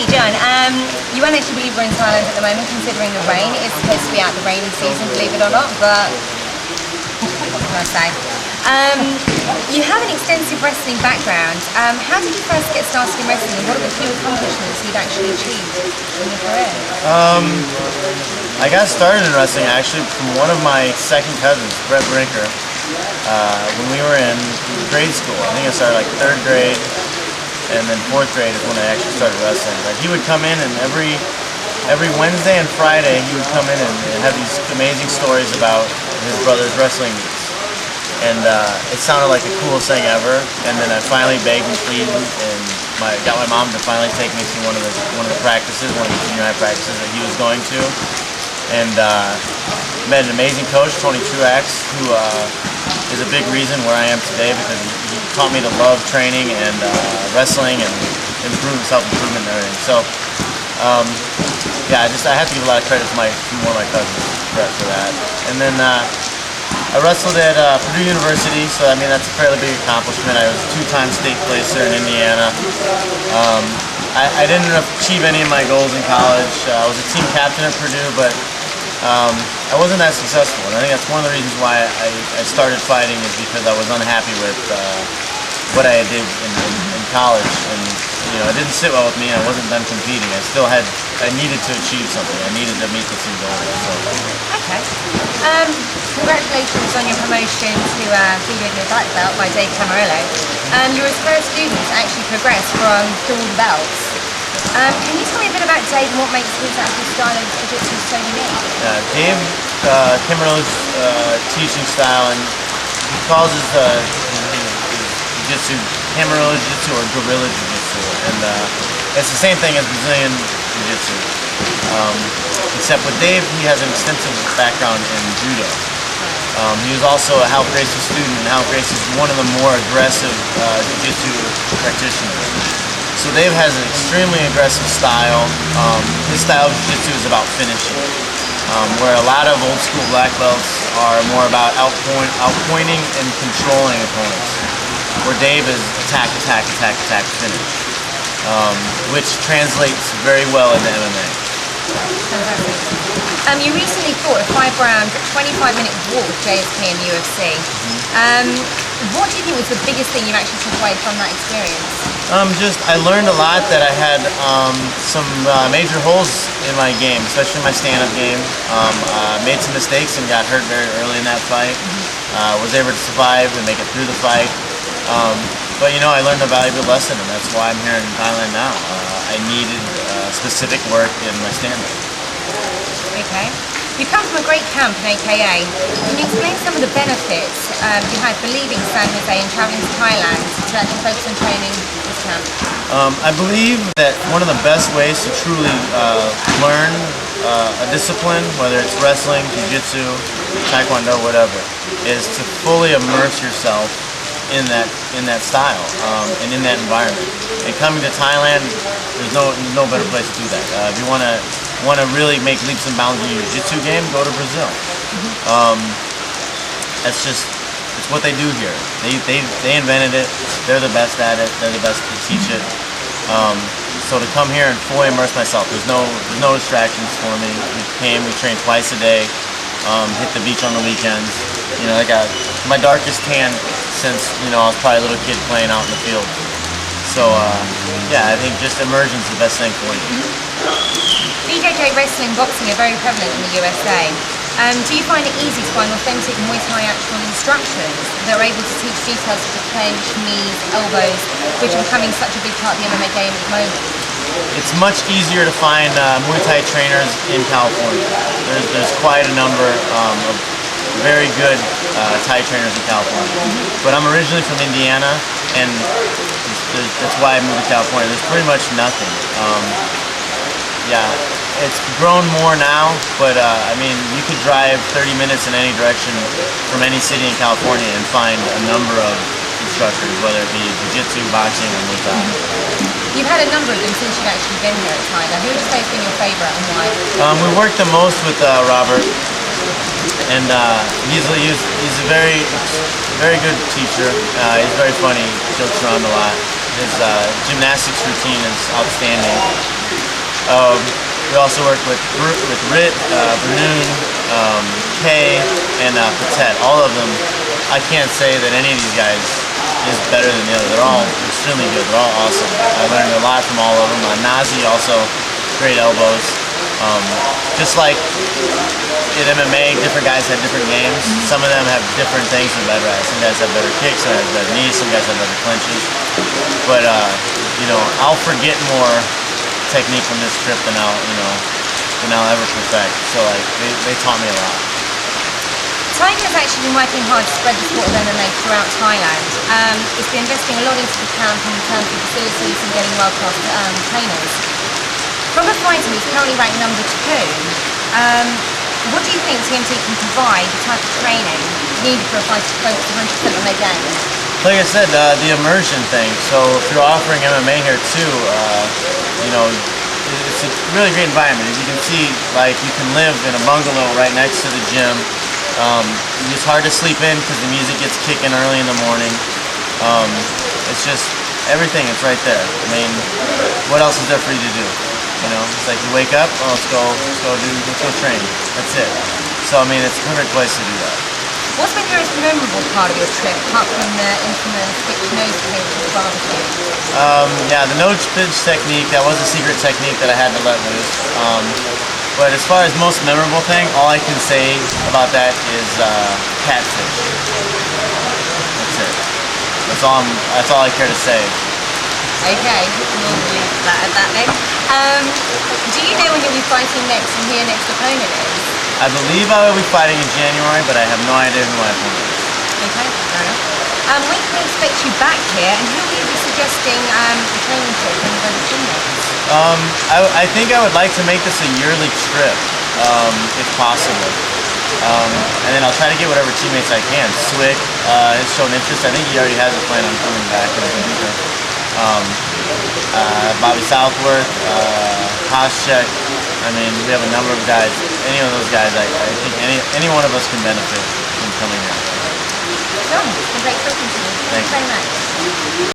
Hey John, you won't actually believe we're in Thailand at the moment considering the rain. It's supposed to be out the rainy season, believe it or not, but what can I say? You have an extensive wrestling background. How did you first get started in wrestling and what are the few accomplishments you've actually achieved in your career? I got started in wrestling actually from one of my second cousins, Brett Brinker, when we were in grade school. I think I started like 3rd grade, and then 4th grade is when I actually started wrestling. But he would come in, and every Wednesday and Friday he would come in and have these amazing stories about his brother's wrestling meets. And it sounded like the coolest thing ever. And then I finally begged and pleaded, and got my mom to finally take me to one of the practices, one of the junior high practices that he was going to. And met an amazing coach, Tony Truax, who is a big reason where I am today because he taught me to love training and wrestling and self-improvement and everything. So, yeah, I have to give a lot of credit to one of my cousins, Brett, for that. And then I wrestled at Purdue University, so I mean that's a fairly big accomplishment. I was a 2-time state placer in Indiana. I didn't achieve any of my goals in college. I was a team captain at Purdue, but I wasn't that successful, and I think that's one of the reasons why I started fighting is because I was unhappy with what I did in college, and it didn't sit well with me, and I wasn't done competing. I needed to achieve something. I needed to meet the team goals. So. Okay. Congratulations on your promotion to Fever Your Black Belt by Dave Camarillo. You were his first student to actually progress from dual belts. Can you tell me a bit about Dave and what makes his actual style of jiu-jitsu so unique? Dave Camarillo's teaching style, and he calls his jiu-jitsu Camarillo jiu-jitsu or guerrilla jiu-jitsu, and it's the same thing as Brazilian jiu-jitsu. Except with Dave, he has an extensive background in judo. He was also a Hal Gracie student, and Hal Gracie is one of the more aggressive jiu-jitsu practitioners. So Dave has an extremely aggressive style. His style of jiu-jitsu is about finishing, where a lot of old school black belts are more about outpointing and controlling opponents. Where Dave is attack, attack, attack, attack, finish, which translates very well into MMA. Fantastic. You recently fought a 5-round, 25-minute war with JSK in the UFC. What do you think was the biggest thing you actually took away from that experience? I learned a lot that I had some major holes in my game, especially my stand-up game. Made some mistakes and got hurt very early in that fight. Was able to survive and make it through the fight. But I learned a valuable lesson, and that's why I'm here in Thailand now. I needed specific work in my stand-up. Okay. You come from a great camp in AKA. Can you explain some of the benefits you had for leaving San Jose and traveling to Thailand to actually focus on training this camp? I believe that one of the best ways to truly learn a discipline, whether it's wrestling, jiu-jitsu, taekwondo, whatever, is to fully immerse yourself in that style and in that environment. And coming to Thailand, there's no better place to do that. If you want to really make leaps and bounds in your jiu-jitsu game, go to Brazil. It's what they do here. They invented it. They're the best at it. They're the best to teach it. So to come here and fully immerse myself, there's no distractions for me. We trained twice a day. Hit the beach on the weekends. I got my darkest tan since I was probably a little kid playing out in the field. So yeah, I think just immersion's the best thing for you. BJJ wrestling, boxing are very prevalent in the USA. Do you find it easy to find authentic Muay Thai actual instructors that are able to teach details such as clinch, knees, elbows, which are becoming such a big part of the MMA game at the moment? It's much easier to find Muay Thai trainers in California. There's quite a number of very good Thai trainers in California. But I'm originally from Indiana, and that's why I moved to California. There's pretty much nothing. Yeah, it's grown more now, but I mean, you could drive 30 minutes in any direction from any city in California and find a number of instructors, whether it be jiu-jitsu, boxing, or Muay Thai. You've had a number of them since you've actually been here at Tiger. Who would you say has been your favourite and why? We worked the most with Robert, and he's a very good teacher. He's very funny, jokes around a lot. His gymnastics routine is outstanding. We also work with Rit, Brnoon, Kay, and Phuket. All of them, I can't say that any of these guys is better than the other. They're all extremely good. They're all awesome. I learned a lot from all of them. Nazi also, great elbows. Just like in MMA, different guys have different games. Some of them have different things they're better at. Some guys have better kicks, some guys have better knees, some guys have better clinches. But I'll forget more technique from this trip than I'll ever perfect. So like they taught me a lot. Tiger's actually been working hard to spread the sport of MMA throughout Thailand. It's been investing a lot into the camp in terms of facilities and getting world-class trainers. From a fighter who's currently ranked number 2, what do you think TMT can provide the type of training needed for a fighter to focus 100% on their game? Like I said, the immersion thing. So if you're offering MMA here too, it's a really great environment. As you can see, like you can live in a bungalow right next to the gym. It's hard to sleep in because the music gets kicking early in the morning. It's just everything. It's right there. I mean, what else is there for you to do? It's like you wake up, let's go train. That's it. So I mean, it's a perfect place to do that. What's been your most memorable part of your trip, apart from the infamous Fitch nose pinch at the barbecue? The nose pinch technique, that was a secret technique that I had to let loose. But as far as most memorable thing, all I can say about that is catfish. That's it. That's all I care to say. Okay, we'll leave that at that then. Do you know when you'll be fighting next and who your next opponent is? I believe I will be fighting in January, but I have no idea who my opponent is. Okay, fair enough. When can we expect you back here, and who will you be suggesting the training trip when you go to gym next? I think I would like to make this a yearly trip, if possible. And then I'll try to get whatever teammates I can. Swick has shown interest. I think he already has a plan on coming back in the future. Bobby Southworth, Koscheck. I mean, we have a number of guys. Any of those guys, I think any one of us can benefit from coming here. Jon, it's been great talking to you. Thanks very much.